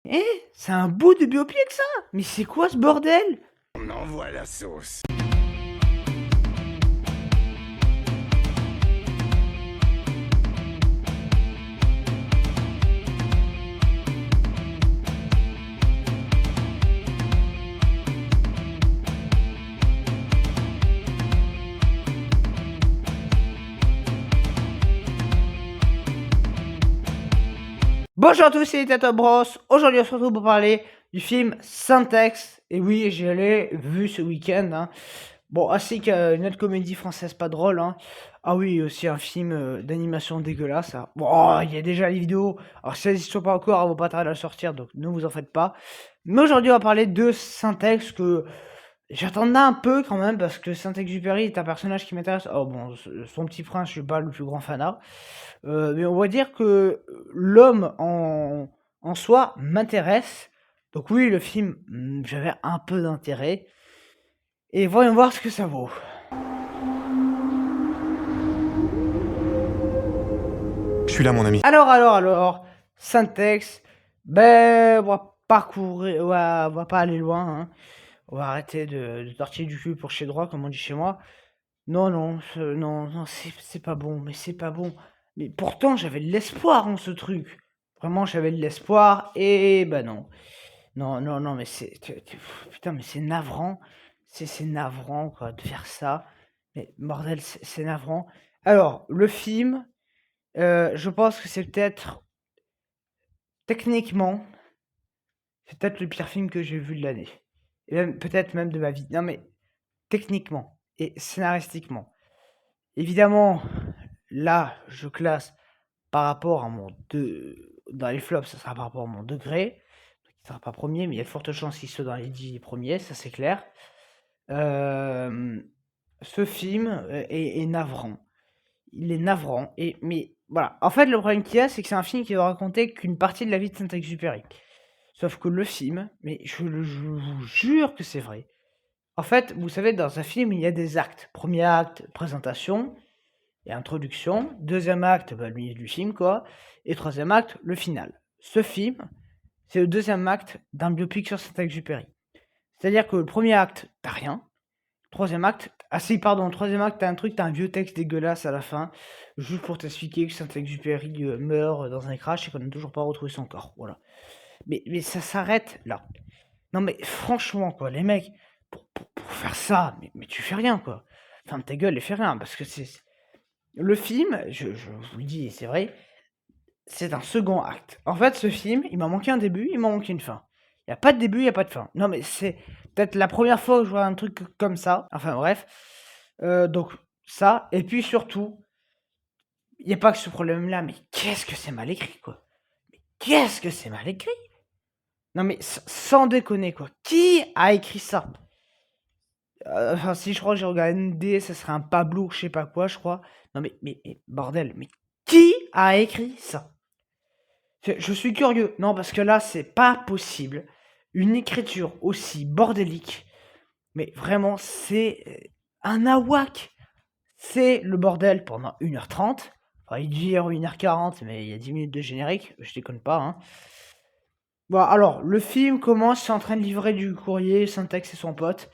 Eh, c'est un bout de biopic ça? Mais c'est quoi ce bordel? On envoie la sauce. Bonjour à tous, c'est Tata Bros. Aujourd'hui, on se retrouve pour parler du film Syntex. Et oui, je l'ai vu ce week-end. Hein. Bon, ainsi qu'une autre comédie française pas drôle. Hein. Ah oui, aussi un film d'animation dégueulasse. Hein. Bon, oh, il y a déjà les vidéos. Alors, si elles n'y sont pas encore, elles vont pas tarder à sortir, donc ne vous en faites pas. Mais aujourd'hui, on va parler de Syntex que j'attendais un peu quand même parce que Saint-Exupéry est un personnage qui m'intéresse. Oh bon, son petit prince, je suis pas le plus grand fanat. Mais on va dire que l'homme en soi m'intéresse. Donc oui, le film, j'avais un peu d'intérêt. Et voyons voir ce que ça vaut. Je suis là, mon ami. Alors, Syntex, ben, on va parcourir, on va pas aller loin, hein. On va arrêter de tortiller du cul pour chez droit, comme on dit chez moi. Non, non, c'est pas bon, mais c'est pas bon. Mais pourtant, j'avais de l'espoir en ce truc. Vraiment, j'avais de l'espoir, et ben non. Non, mais putain, mais c'est navrant. C'est navrant, quoi, de faire ça. Mais bordel, c'est navrant. Alors, le film, je pense que c'est peut-être, techniquement, c'est peut-être le pire film que j'ai vu de l'année. Et même, peut-être même de ma vie. Non, mais techniquement et scénaristiquement. Évidemment, là, je classe par rapport à mon dans les flops, ça sera par rapport à mon degré. Il sera pas premier, mais il y a de fortes chances qu'il soit dans les 10 premiers, ça c'est clair. Ce film est navrant. Il est navrant. Mais voilà. En fait, le problème qu'il y a, c'est que c'est un film qui va raconter qu'une partie de la vie de Saint-Exupéry. Sauf que le film, mais je vous jure que c'est vrai. En fait, vous savez, dans un film, il y a des actes. Premier acte, présentation et introduction. Deuxième acte, le milieu du film, quoi. Et troisième acte, le final. Ce film, c'est le deuxième acte d'un biopic sur Saint-Exupéry. C'est-à-dire que le premier acte, t'as rien. Troisième acte, troisième acte, t'as un truc, t'as un vieux texte dégueulasse à la fin, juste pour t'expliquer que Saint-Exupéry meurt dans un crash et qu'on n'a toujours pas retrouvé son corps. Voilà. Mais ça s'arrête là. Non mais franchement, quoi, les mecs, pour faire ça, mais tu fais rien, quoi. Ferme ta gueule et fais rien, parce que c'est... Le film, je vous le dis, et c'est vrai, c'est un second acte. En fait, ce film, il m'a manqué un début, il m'a manqué une fin. Il n'y a pas de début, il n'y a pas de fin. Non, mais c'est peut-être la première fois que je vois un truc comme ça. Enfin, bref. Donc, ça. Et puis, surtout, il n'y a pas que ce problème-là, mais qu'est-ce que c'est mal écrit, quoi. Mais qu'est-ce que c'est mal écrit? Non, mais sans déconner, quoi. Qui a écrit ça? Enfin, si je crois que j'ai regardé ND, ça serait un Pablo, je sais pas quoi, je crois. Non, mais bordel, mais qui a écrit ça? Je suis curieux. Non, parce que là, c'est pas possible. Une écriture aussi bordélique. Mais vraiment, c'est un nawak. C'est le bordel pendant 1h30. Enfin, il dit 1h40, mais il y a 10 minutes de générique. Je déconne pas, hein. Bon, alors, le film commence, c'est en train de livrer du courrier, Syntex et son pote.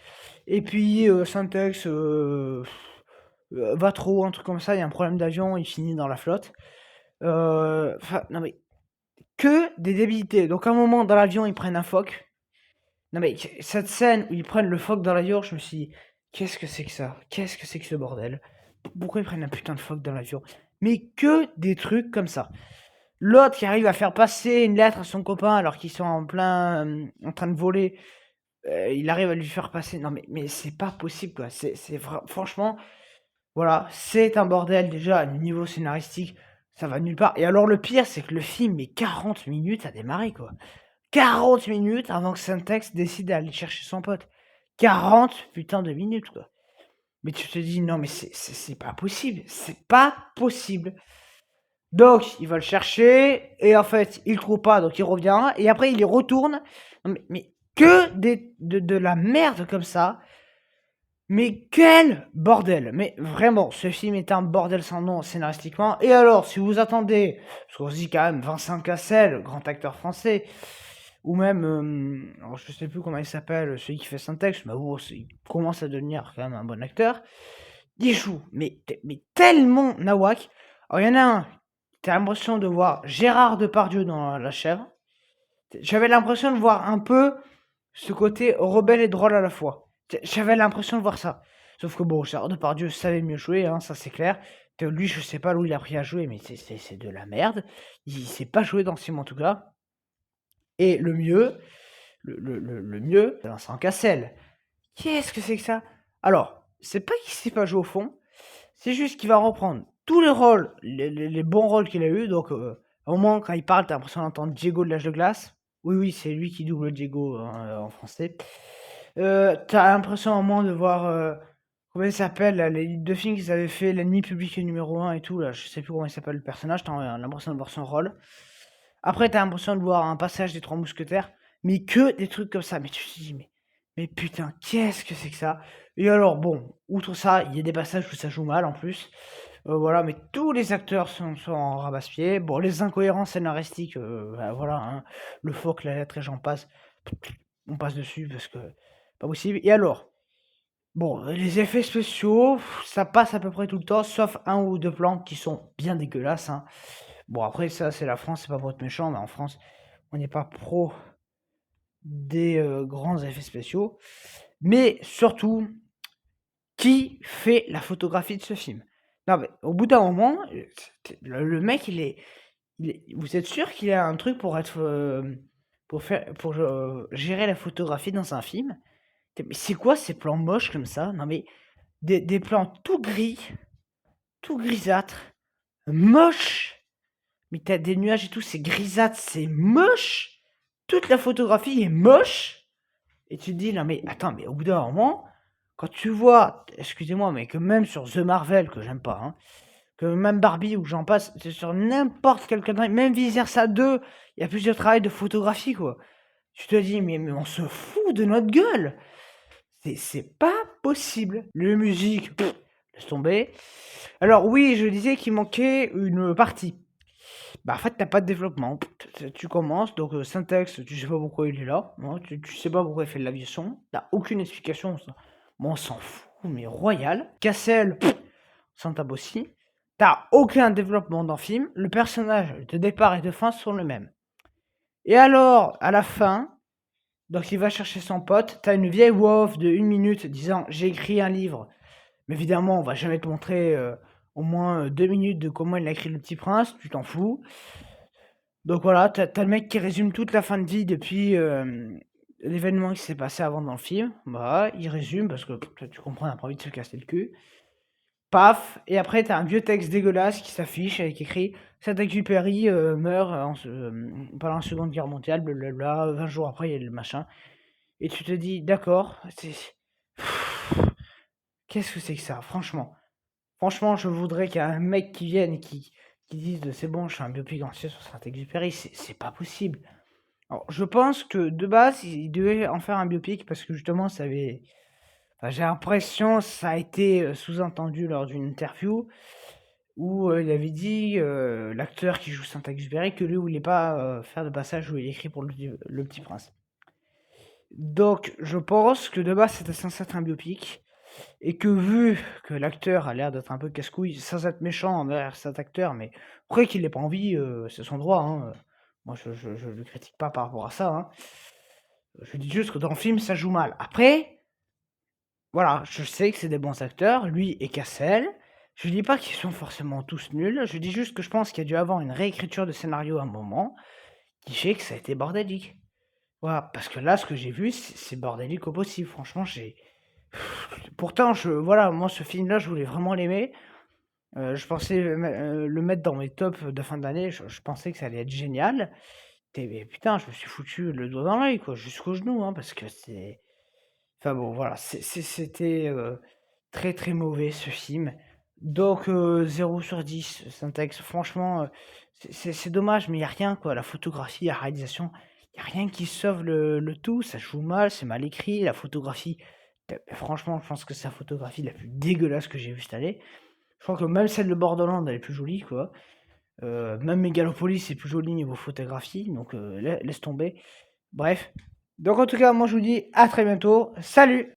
Et puis, Syntex va trop, un truc comme ça. Il y a un problème d'avion, il finit dans la flotte. Enfin, non mais que des débilités. Donc à un moment dans l'avion ils prennent un phoque. Non mais cette scène où ils prennent le phoque dans l'avion, je me suis dit, qu'est-ce que c'est que ça? Qu'est-ce que c'est que ce bordel? Pourquoi ils prennent un putain de phoque dans l'avion? Mais que des trucs comme ça. L'autre qui arrive à faire passer une lettre à son copain alors qu'ils sont en plein en train de voler, il arrive à lui faire passer. Non mais c'est pas possible quoi. Franchement, voilà, c'est un bordel déjà à niveau scénaristique. Ça va nulle part. Et alors le pire, c'est que le film met 40 minutes à démarrer, quoi. 40 minutes avant que Syntex décide d'aller chercher son pote. 40 putain de minutes, quoi. Mais tu te dis, non, mais c'est pas possible. C'est pas possible. Donc, il va le chercher, et en fait, il le trouve pas, donc il revient, et après, il y retourne. Non, mais que de la merde comme ça. Mais quel bordel! Mais vraiment, ce film est un bordel sans nom scénaristiquement. Et alors, si vous attendez, parce qu'on se dit quand même Vincent Cassel, grand acteur français, ou même, alors je sais plus comment il s'appelle, celui qui fait Syntex, mais bon, il commence à devenir quand même un bon acteur. Il joue, mais tellement nawak. Alors il y en a un, t'as l'impression de voir Gérard Depardieu dans La Chèvre. J'avais l'impression de voir un peu ce côté rebelle et drôle à la fois. J'avais l'impression de voir ça. Sauf que bon, Gérard Depardieu savait mieux jouer, hein, ça c'est clair. Lui, je sais pas où il a appris à jouer, mais c'est de la merde. Il sait pas jouer dans ce film en tout cas. Et le mieux, le mieux, c'est Vincent Cassel. Qu'est-ce que c'est que ça? Alors, c'est pas qu'il sait pas jouer au fond, c'est juste qu'il va reprendre tous les rôles, les bons rôles qu'il a eu. Donc, au moins, quand il parle, t'as l'impression d'entendre Diego de l'âge de glace. Oui, oui, c'est lui qui double Diego hein, en français. T'as l'impression au moins de voir. Comment il s'appelle là, les deux films qu'ils avaient fait, L'ennemi public numéro 1 et tout, là, je sais plus comment il s'appelle le personnage, t'as l'impression de voir son rôle. Après, t'as l'impression de voir un passage des Trois Mousquetaires, mais que des trucs comme ça. Mais tu te dis, mais putain, qu'est-ce que c'est que ça? Et alors, bon, outre ça, il y a des passages où ça joue mal en plus. Voilà, mais tous les acteurs sont en rabasse-pied. Bon, les incohérences scénaristiques, bah, voilà, hein, le phoque, la lettre et j'en passe. On passe dessus parce que pas possible. Et alors, bon, les effets spéciaux, ça passe à peu près tout le temps, sauf un ou deux plans qui sont bien dégueulasses, hein. Bon, après, ça, c'est la France, c'est pas pour être méchant, mais en France, on n'est pas pro des grands effets spéciaux. Mais surtout, qui fait la photographie de ce film? Non, mais au bout d'un moment, le mec, vous êtes sûr qu'il a un truc pour être, pour gérer la photographie dans un film? Mais c'est quoi ces plans moches comme ça? Non, mais des plans tout gris, tout grisâtres, moches. Mais t'as des nuages et tout, c'est grisâtre, c'est moche. Toute la photographie est moche. Et tu te dis, non mais attends, mais au bout d'un moment, quand tu vois, excusez-moi, mais que même sur The Marvel, que j'aime pas, hein, que même Barbie ou j'en passe, c'est sur n'importe quel cadre, même Vice Versa 2, il y a plus de travail de photographie, quoi. Tu te dis, mais on se fout de notre gueule. C'est pas possible. Les musiques, laisse tomber. Alors oui, je disais qu'il manquait une partie. Bah en fait, t'as pas de développement. Tu commences, donc Syntax, tu sais pas pourquoi il est là. Non, tu sais pas pourquoi il fait de l'aviation. T'as aucune explication. Bon, on s'en fout, mais royal. Cassel, s'en tape aussi. T'as aucun développement dans le film. Le personnage de départ et de fin sont les mêmes. Et alors, à la fin, donc il va chercher son pote. T'as une vieille voix off de 1 minute disant j'ai écrit un livre. Mais évidemment, on va jamais te montrer au moins 2 minutes de comment il a écrit Le Petit Prince. Tu t'en fous. Donc voilà, t'as le mec qui résume toute la fin de vie depuis l'événement qui s'est passé avant dans le film. Bah, il résume parce que tu comprends, on n'a pas envie de se casser le cul. Paf, et après t'as un vieux texte dégueulasse qui s'affiche avec écrit Saint-Exupéry meurt pendant la Seconde Guerre mondiale, blablabla, 20 jours après il y a le machin. Et tu te dis, d'accord, qu'est-ce que c'est que ça, franchement? Franchement, je voudrais qu'il y ait un mec qui vienne et qui dise c'est bon, je fais un biopic entier sur Saint-Exupéry, c'est pas possible. Alors, je pense que de base, il devait en faire un biopic parce que justement, ça avait. Enfin, j'ai l'impression, ça a été sous-entendu lors d'une interview où il avait dit, l'acteur qui joue Saint-Exupéry, que lui voulait pas faire de passage où il écrit pour le Petit Prince. Donc, je pense que de base, c'était censé être un biopic. Et que vu que l'acteur a l'air d'être un peu casse-couille, sans être méchant envers cet acteur, mais après qu'il n'ait pas envie, c'est son droit, hein. Moi, je le critique pas par rapport à ça, hein. Je dis juste que dans le film, ça joue mal. Après, voilà, je sais que c'est des bons acteurs, lui et Cassel. Je dis pas qu'ils sont forcément tous nuls, je dis juste que je pense qu'il y a dû avoir une réécriture de scénario à un moment, qui fait que ça a été bordélique. Voilà, parce que là, ce que j'ai vu, c'est bordélique au possible. Franchement, j'ai. Pourtant, voilà, moi, ce film-là, je voulais vraiment l'aimer. Je pensais le mettre dans mes tops de fin d'année. Je pensais que ça allait être génial. Mais putain, je me suis foutu le doigt dans l'œil, quoi, jusqu'au genou, hein, parce que c'est. Enfin bon, voilà, c'était très très mauvais ce film. Donc 0 sur 10, Syntax. Franchement, c'est dommage, mais il n'y a rien, quoi. La photographie, la réalisation, il n'y a rien qui sauve le tout. Ça joue mal, c'est mal écrit. La photographie, franchement, je pense que c'est la photographie la plus dégueulasse que j'ai vue cette année. Je crois que même celle de Borderland, elle est plus jolie, quoi. Même Megalopolis, c'est plus joli niveau photographie, donc laisse tomber. Bref. Donc en tout cas, moi je vous dis à très bientôt. Salut!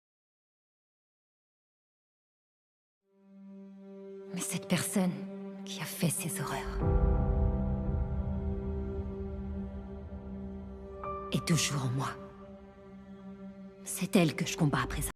Mais cette personne qui a fait ces horreurs est toujours en moi. C'est elle que je combats à présent.